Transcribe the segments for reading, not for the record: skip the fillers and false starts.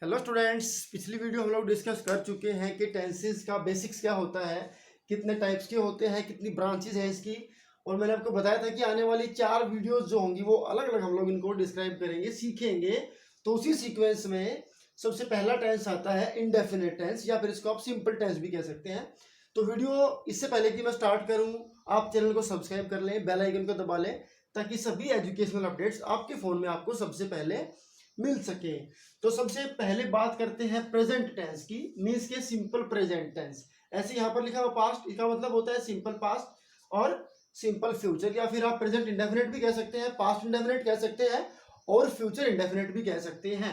Hello students, पिछली video हम लोग डिस्कस कर चुके हैं कि टेंसेस का बेसिक्स क्या होता है, कितने टाइप्स के होते हैं, कितनी ब्रांचेज हैं इसकी। और मैंने आपको बताया था कि आने वाली 4 वीडियोस जो होंगी वो अलग अलग हम लोग इनको डिस्क्राइब करेंगे, सीखेंगे। तो उसी सीक्वेंस में सबसे पहला टेंस आता है इंडेफिनिट टेंस, या फिर इसको आप सिंपल टेंस भी कह सकते हैं। तो वीडियो इससे पहले कि मैं स्टार्ट करूँ, आप चैनल को सब्सक्राइब कर लें, बेल आइकन को दबा लें, ताकि सभी एजुकेशनल अपडेट्स आपके फ़ोन में आपको सबसे पहले मिल सके। तो सबसे पहले बात करते हैं प्रेजेंट टेंस की, मीन्स के सिंपल प्रेजेंट टेंस। ऐसे यहाँ पर लिखा हुआ पास्ट, इसका मतलब होता है सिंपल पास्ट और सिंपल फ्यूचर, या फिर आप प्रेजेंट इंडेफिनिट भी कह सकते हैं, पास्ट इंडेफिनिट कह सकते हैं और फ्यूचर इंडेफिनिट भी कह सकते हैं।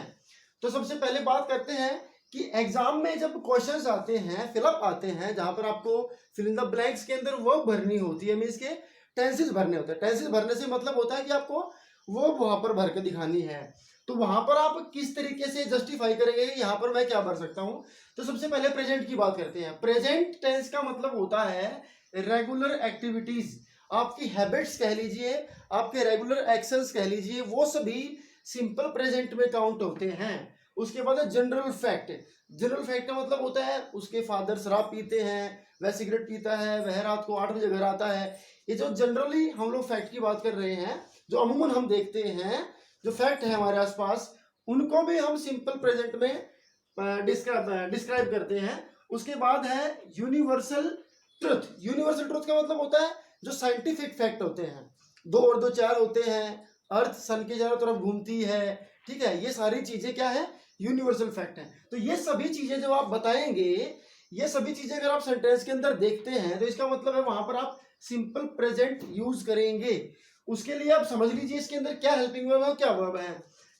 तो सबसे पहले बात करते हैं कि एग्जाम में जब क्वेश्चंस आते हैं, फिलअप आते हैं, जहां पर आपको फिल इन द ब्लैंक्स के अंदर वर्ब भरनी होती है, मीन्स के टेंसेस भरने होते हैं। टेंसेस भरने से मतलब होता है कि आपको वर्ब वहां पर भर के दिखानी है। तो वहां पर आप किस तरीके से जस्टिफाई करेंगे कि यहाँ पर मैं क्या भर सकता हूं। तो सबसे पहले प्रेजेंट की बात करते हैं। प्रेजेंट टेंस का मतलब होता है रेगुलर एक्टिविटीज, आपकी हैबिट्स कह लीजिए, आपके रेगुलर एक्शंस कह लीजिए, वो सभी सिंपल प्रेजेंट में काउंट होते हैं। उसके बाद जनरल फैक्ट। जनरल फैक्ट का मतलब होता है उसके फादर शराब पीते हैं, वह सिगरेट पीता है, वह रात को 8 बजे घर आता है। ये जो जनरली हम लोग फैक्ट की बात कर रहे हैं, जो अमूमन हम देखते हैं, जो फैक्ट है हमारे आसपास, उनको भी हम सिंपल प्रेजेंट में डिस्क्राइब करते हैं। उसके बाद है यूनिवर्सल ट्रुथ। यूनिवर्सल ट्रुथ का मतलब होता है जो साइंटिफिक फैक्ट होते हैं, 2 और 2 4 होते हैं, अर्थ सन के चारों तरफ घूमती है, ठीक है, ये सारी चीजें क्या है, यूनिवर्सल फैक्ट है। तो ये सभी चीजें जब आप बताएंगे, ये सभी चीजें अगर आप सेंटेंस के अंदर देखते हैं, तो इसका मतलब है वहां पर आप सिंपल प्रेजेंट यूज करेंगे। उसके लिए आप समझ लीजिए इसके अंदर क्या हेल्पिंग वर्ब है, क्या वर्ब है।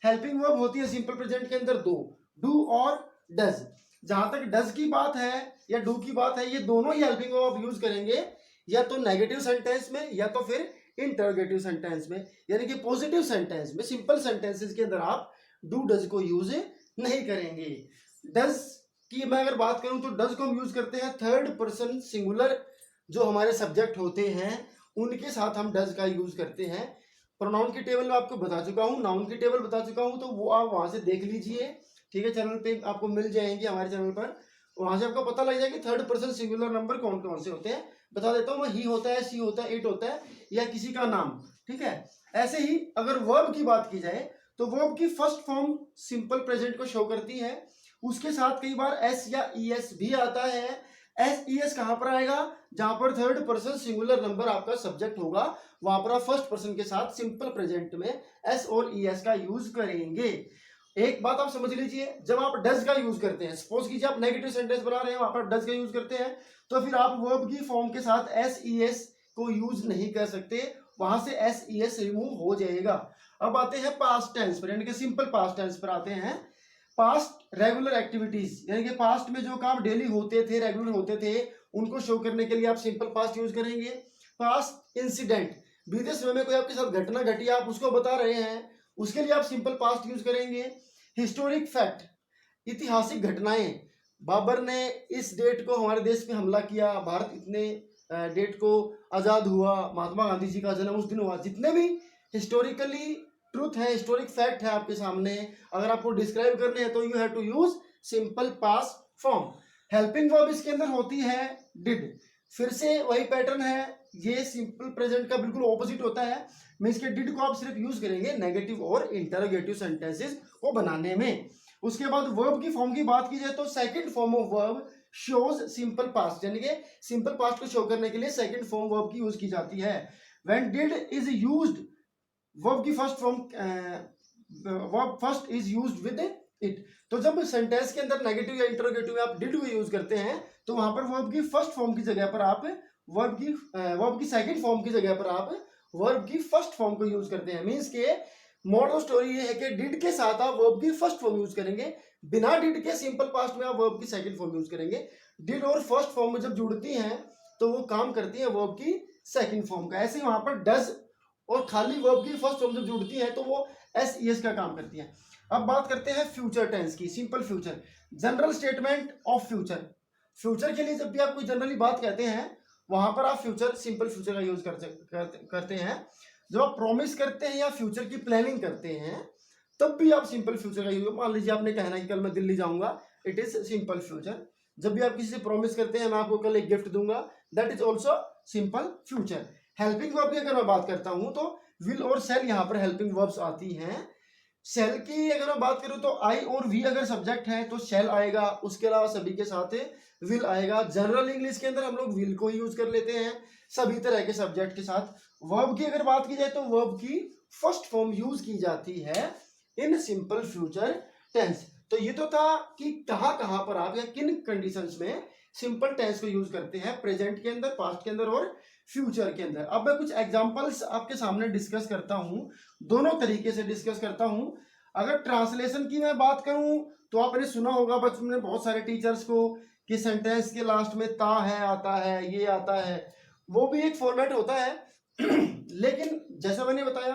हेल्पिंग वर्ब होती है सिंपल प्रेजेंट के अंदर 2, डू और डज। जहां तक डज की बात है या डू की बात है, ये दोनों ही हेल्पिंग वर्ब आप यूज करेंगे, या तो नेगेटिव सेंटेंस में या तो फिर इंटरोगेटिव सेंटेंस में, यानी कि पॉजिटिव सेंटेंस में। सिंपल सेंटेंसेस के अंदर आप डू डज को यूज नहीं करेंगे। डज की मैं अगर बात करूं तो डज को हम यूज करते हैं थर्ड पर्सन सिंगुलर, जो हमारे सब्जेक्ट होते हैं उनके साथ हम डज का यूज करते हैं। प्रोनाउन की टेबल में आपको बता चुका हूं, नाउन की टेबल बता चुका हूं, तो वो आप वहां से देख लीजिए, ठीक है, चैनल पे आपको मिल जाएंगे, हमारे चैनल पर। वहां से आपको पता लग जाएगा कि थर्ड पर्सन सिंगुलर नंबर कौन कौन से होते हैं। बता देता हूँ मैं, ही होता है, सी होता है, इट होता है, या किसी का नाम, ठीक है। ऐसे ही अगर वर्ब की बात की जाए तो वर्ब की फर्स्ट फॉर्म सिंपल प्रेजेंट को शो करती है। उसके साथ कई बार एस या ई एस भी आता है। एस ई एस कहां पर आएगा, जहां पर थर्ड पर्सन सिंगुलर नंबर आपका सब्जेक्ट होगा, वहां पर आप फर्स्ट पर्सन के साथ सिंपल प्रेजेंट में एस और ई एस का यूज करेंगे। एक बात आप समझ लीजिए, जब आप डज का यूज करते हैं, सपोज कीजिए आप नेगेटिव सेंटेंस बना रहे हैं, वहां पर डज का यूज करते हैं, तो फिर आप वर्ब की फॉर्म के साथ एस ई एस को यूज नहीं कर सकते, वहां से एस ई एस रिमूव हो जाएगा। अब आते हैं पास्ट टेंस पर, यानी कि सिंपल पास्ट टेंस पर आते हैं। पास्ट रेगुलर एक्टिविटीज, यानी कि पास्ट में जो काम डेली होते थे, रेगुलर होते थे, उनको शो करने के लिए आप सिंपल पास्ट यूज करेंगे। पास्ट इंसिडेंट, बीते समय में कोई आपके साथ घटना घटी, आप उसको बता रहे हैं, उसके लिए आप सिंपल पास्ट यूज करेंगे। हिस्टोरिक फैक्ट, ऐतिहासिक घटनाएं, बाबर ने इस डेट को हमारे देश पे हमला किया, भारत इतने डेट को आजाद हुआ, महात्मा गांधी जी का जन्म उस दिन हुआ, जितने भी हिस्टोरिकली ट्रूथ है, हिस्टोरिक फैक्ट है आपके सामने, अगर आपको डिस्क्राइब करने हैं तो you have to use simple past form. Helping verb इसके अंदर होती है डिड। फिर से वही पैटर्न है, ये सिंपल प्रेजेंट का बिल्कुल ऑपोजिट होता है। मींस के डिड को आप सिर्फ यूज करेंगे नेगेटिव और इंटरोगेटिव सेंटेंसेस को बनाने में। उसके बाद वर्ब की फॉर्म की बात की जाए तो second form of verb shows simple past, यानी कि सिंपल पास्ट को शो करने के लिए सेकंड फॉर्म वर्ब की यूज की जाती है। When did is used, verb की first form, verb first is used with it. तो जब सेंटेंस के अंदर नेगेटिव या इंटरोगेटिव में आप डिड को यूज करते हैं, तो वहां पर वर्ब की फर्स्ट फॉर्म की जगह पर आप वर्ब की सेकंड फॉर्म की जगह पर आप वर्ब की फर्स्ट फॉर्म को यूज करते हैं। मींस के मॉडल स्टोरी ये है कि डिड के साथ आप वर्ब की फर्स्ट फॉर्म यूज करेंगे, बिना डिड के सिंपल पास्ट में आप वर्ब की सेकंड फॉर्म यूज करेंगे। डिड और फर्स्ट फॉर्म में जब जुड़ती हैं तो वो काम करती है वर्ब की सेकंड फॉर्म का। ऐसे ही वहां पर डज और खाली वर्ब की फर्स्ट फॉर्म जब जुड़ती है तो वो एस ई एस का काम करती है। अब बात करते हैं फ्यूचर टेंस की, simple future, general statement of future. Future के लिए जब भी आप कोई जनरली बात कहते हैं, वहां पर आप फ्यूचर, सिंपल फ्यूचर का यूज करते हैं। जब आप प्रॉमिस करते हैं या फ्यूचर की प्लानिंग करते हैं, तब भी आप सिंपल फ्यूचर का यूज, मान लीजिए आपने कहना है कि कल मैं दिल्ली जाऊंगा, इट इज सिंपल फ्यूचर। जब भी आप किसी से प्रॉमिस करते हैं मैं आपको कल एक गिफ्ट दूंगा, that is also simple future. Helping verb की अगर मैं बात करता हूं तो विल और शेल यहाँ पर हेल्पिंग वर्ब्स आती हैं। शेल की अगर मैं बात करूं तो आई और वी अगर सब्जेक्ट है तो शेल आएगा, उसके अलावा सभी के साथ विल आएगा। जनरल इंग्लिश के अंदर हम लोग विल को यूज कर लेते हैं सभी तरह के सब्जेक्ट के साथ। वर्ब की अगर बात की जाए तो वर्ब की फर्स्ट फॉर्म यूज की जाती है इन सिंपल फ्यूचर टेंस। तो ये तो था कि कहां कहां पर आप या किन कंडीशंस में सिंपल टेंस को यूज करते हैं, प्रेजेंट के अंदर, पास्ट के अंदर और फ्यूचर के अंदर। अब मैं कुछ एग्जांपल्स आपके सामने डिस्कस करता हूं, दोनों तरीके से डिस्कस करता हूं। अगर ट्रांसलेशन की मैं बात करूं तो आपने सुना होगा बचपन में बहुत सारे टीचर्स को कि सेंटेंस के लास्ट में ता है आता है, ये आता है, वो भी एक फॉर्मेट होता है। लेकिन जैसा मैंने बताया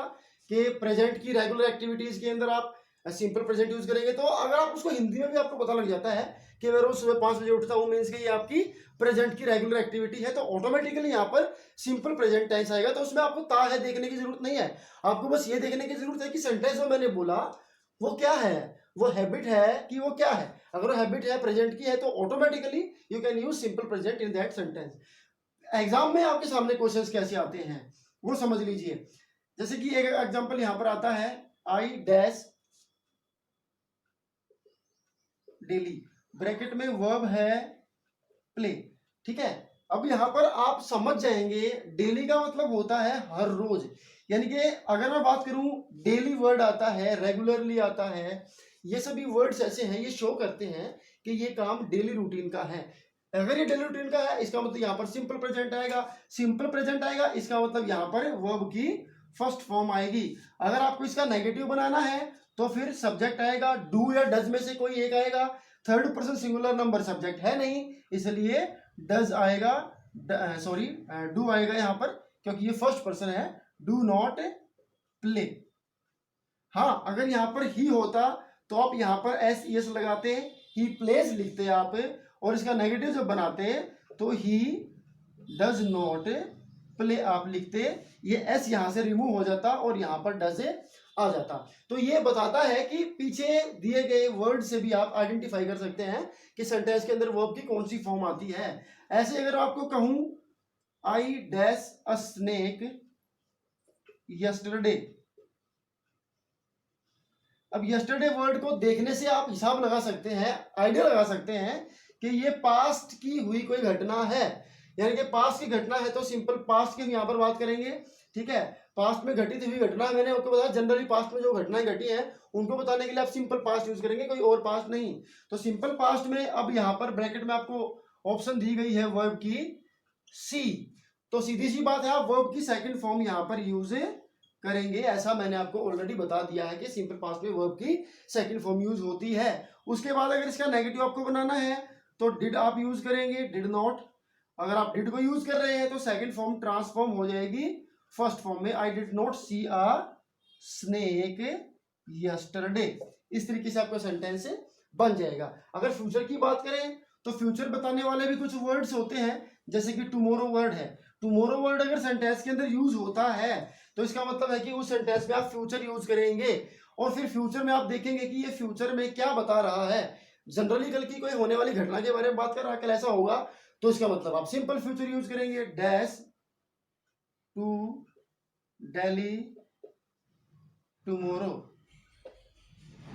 कि प्रेजेंट की रेगुलर एक्टिविटीज के अंदर आप सिंपल प्रेजेंट यूज करेंगे, तो अगर आप उसको हिंदी में भी आपको पता लग जाता है कि मैं रोज सुबह 5 बजे उठता हूँ, मीन्स कि ये आपकी प्रेजेंट की रेगुलर एक्टिविटी है, तो ऑटोमेटिकली यहाँ पर सिंपल प्रेजेंट टेंस आएगा। तो उसमें आपको ता है देखने की जरूरत नहीं है, आपको बस ये देखने की जरूरत है कि सेंटेंस में मैंने बोला वो क्या है, वो हैबिट है कि वो क्या है। अगर वो हैबिट है, प्रेजेंट की है, तो automatically you can use simple present in that sentence. Exam में आपके सामने क्वेश्चंस कैसे आते हैं वो समझ लीजिए। जैसे कि एक एग्जांपल यहां पर आता है, आई डैश डेली, ब्रैकेट में वर्ब है प्ले, ठीक है। अब यहां पर आप समझ जाएंगे डेली का मतलब होता है हर रोज, यानी कि अगर मैं बात करूं डेली वर्ड आता है, रेगुलरली आता है, ये सभी वर्ड्स ऐसे हैं, ये शो करते हैं कि ये काम डेली रूटीन का है। अगर ये डेली रूटीन का है इसका मतलब यहाँ पर सिंपल प्रेजेंट आएगा, सिंपल प्रेजेंट आएगा इसका मतलब यहाँ पर वर्ब की फर्स्ट फॉर्म आएगी। अगर आपको इसका नेगेटिव बनाना है तो फिर सब्जेक्ट आएगा, डू या डज में से कोई एक आएगा। Third person singular number subject है नहीं, इसलिए डज आएगा, सॉरी डू आएगा यहाँ पर, क्योंकि ये फर्स्ट पर्सन है, डू नॉट प्ले। हाँ, अगर यहाँ पर ही होता तो आप यहाँ पर एस एस लगाते, ही प्लेज लिखते आप, और इसका नेगेटिव जब बनाते तो ही डज नॉट प्ले आप लिखते, ये एस यहां से रिमूव हो जाता और यहां पर डज आ जाता। तो ये बताता है कि पीछे दिए गए वर्ड से भी आप आइडेंटिफाई कर सकते हैं कि सेंटेंस के अंदर वर्ब की कौन सी फॉर्म आती है। ऐसे अगर आपको कहूं I dash a snake yesterday, अब यस्टरडे वर्ड को देखने से आप हिसाब लगा सकते हैं, आइडिया लगा सकते हैं कि ये पास्ट की हुई कोई घटना है, यानी कि पास्ट की घटना है तो सिंपल पास्ट की हम यहाँ पर बात करेंगे, ठीक है। पास्ट में घटित हुई घटना, मैंने आपको बताया जनरली पास्ट में जो घटनाएं घटी हैं उनको बताने के लिए आप सिंपल पास्ट यूज करेंगे, कोई और पास्ट नहीं। तो सिंपल पास्ट में अब यहाँ पर ब्रैकेट में आपको ऑप्शन दी गई है वर्ब की सी, तो सीधी सी बात है आप वर्ब की सेकंड फॉर्म यहाँ पर यूज करेंगे, ऐसा मैंने आपको ऑलरेडी बता दिया है कि सिंपल पास्ट में वर्ब की सेकंड फॉर्म यूज होती है। उसके बाद अगर इसका नेगेटिव आपको बनाना है तो डिड आप यूज करेंगे, डिड नॉट। अगर आप डिड को यूज कर रहे हैं तो सेकंड फॉर्म ट्रांसफॉर्म हो जाएगी फर्स्ट फॉर्म में, I did not see a snake yesterday. इस तरीके से आपका सेंटेंस बन जाएगा। अगर फ्यूचर की बात करें तो फ्यूचर बताने वाले भी कुछ वर्ड्स होते हैं, जैसे कि टुमारो वर्ड है। टुमारो वर्ड अगर सेंटेंस के अंदर यूज होता है तो इसका मतलब है कि उस सेंटेंस में आप फ्यूचर यूज करेंगे, और फिर फ्यूचर में आप देखेंगे कि ये फ्यूचर में क्या बता रहा है। जनरली कल की कोई होने वाली घटना के बारे में बात कर रहा है, कल ऐसा होगा, तो इसका मतलब आप सिंपल फ्यूचर यूज करेंगे, डैश टू दिल्ली टुमारो।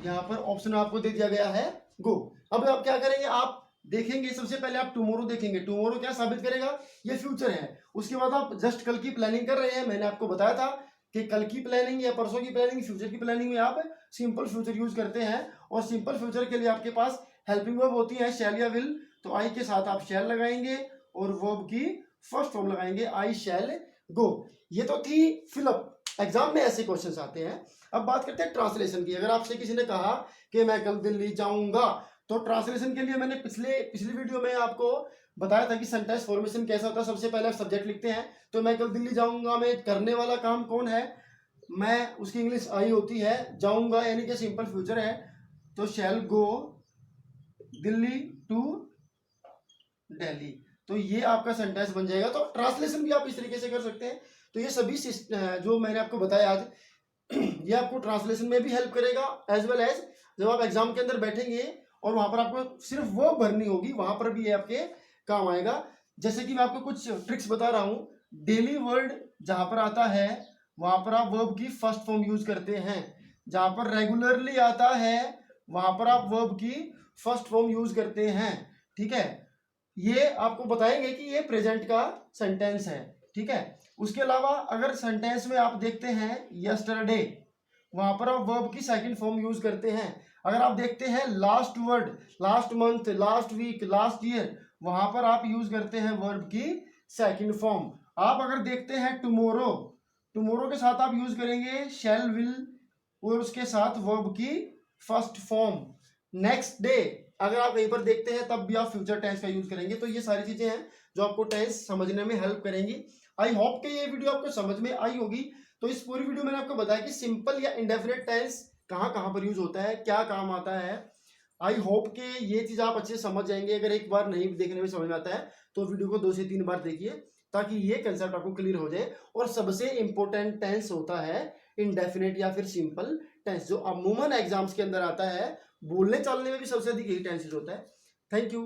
यहां पर ऑप्शन आपको दे दिया गया है गो। अब आप क्या करेंगे, आप देखेंगे सबसे पहले आप टुमारो देखेंगे, टुमारो क्या साबित करेगा, ये फ्यूचर है। उसके बाद आप जस्ट कल की प्लानिंग कर रहे हैं, मैंने आपको बताया था कि कल की प्लानिंग या परसों की प्लानिंग, फ्यूचर की प्लानिंग में आप सिंपल फ्यूचर यूज करते हैं, और सिंपल फ्यूचर के लिए आपके पास हेल्पिंग वर्ब होती है शैल या विल, तो आई के साथ आप शैल लगाएंगे और वर्ब की फर्स्ट फॉर्म लगाएंगे, आई शैल गो। ये तो थी फिलअप, एग्जाम में ऐसे क्वेश्चंस आते हैं। अब बात करते हैं ट्रांसलेशन की। अगर आपसे किसी ने कहा कि मैं कल दिल्ली जाऊंगा, तो ट्रांसलेशन के लिए मैंने पिछली वीडियो में आपको बताया था कि सेंटेंस फॉर्मेशन कैसा होता है। सबसे पहले आप सब्जेक्ट लिखते हैं, तो मैं कल दिल्ली जाऊंगा में करने वाला काम कौन है, मैं, उसकी इंग्लिश आई होती है, जाऊंगा यानी कि सिंपल फ्यूचर है, तो शैल गो दिल्ली टू दिल्ली, तो ये आपका सेंटेंस बन जाएगा। तो ट्रांसलेशन भी आप इस तरीके से कर सकते हैं। तो ये सभी जो मैंने आपको बताया आज ये आपको ट्रांसलेशन में भी हेल्प करेगा, एज वेल एज जब आप एग्जाम के अंदर बैठेंगे और वहां पर आपको सिर्फ वो भरनी होगी, वहां पर भी ये आपके काम आएगा। जैसे कि मैं आपको कुछ ट्रिक्स बता रहा हूं। डेली वर्ड जहां पर आता है वहां पर आप वर्ब की फर्स्ट फॉर्म यूज करते हैं। जहां पर रेगुलरली आता है वहां पर आप वर्ब की फर्स्ट फॉर्म यूज करते हैं। ठीक है, ये आपको बताएंगे कि ये प्रेजेंट का सेंटेंस है। ठीक है, उसके अलावा अगर सेंटेंस में आप देखते हैं यस्टरडे, वहां पर आप वर्ब की सेकंड फॉर्म यूज करते हैं। अगर आप देखते हैं last word, last month, last week, last year, वहां पर आप यूज करते हैं वर्ब की सेकंड फॉर्म। आप अगर देखते हैं टुमारो, टुमारो के साथ आप यूज करेंगे शैल, विल और उसके साथ वर्ब की फर्स्ट फॉर्म। नेक्स्ट डे अगर आप कहीं पर देखते हैं तब भी आप फ्यूचर टेंस का यूज करेंगे। तो ये सारी चीजें हैं जो आपको टेंस समझने में हेल्प करेंगी। आई होप कि ये वीडियो आपको समझ में आई होगी। तो इस पूरी वीडियो में मैंने आपको बताया कि सिंपल या इंडेफिनिट टेंस कहाँ कहाँ पर यूज होता है, क्या काम आता है। आई होप कि ये चीज आप अच्छे से समझ जाएंगे। अगर एक बार नहीं देखने में समझ में आता है तो वीडियो को 2 से 3 बार देखिए, ताकि ये कंसेप्ट आपको क्लियर हो जाए। और सबसे इंपॉर्टेंट टेंस होता है इंडेफिनिट या फिर सिंपल टेंस, जो अमूमन एग्जाम्स के अंदर आता है। बोलने चालने में भी सबसे अधिक यही टेंसेस होता है। Thank you.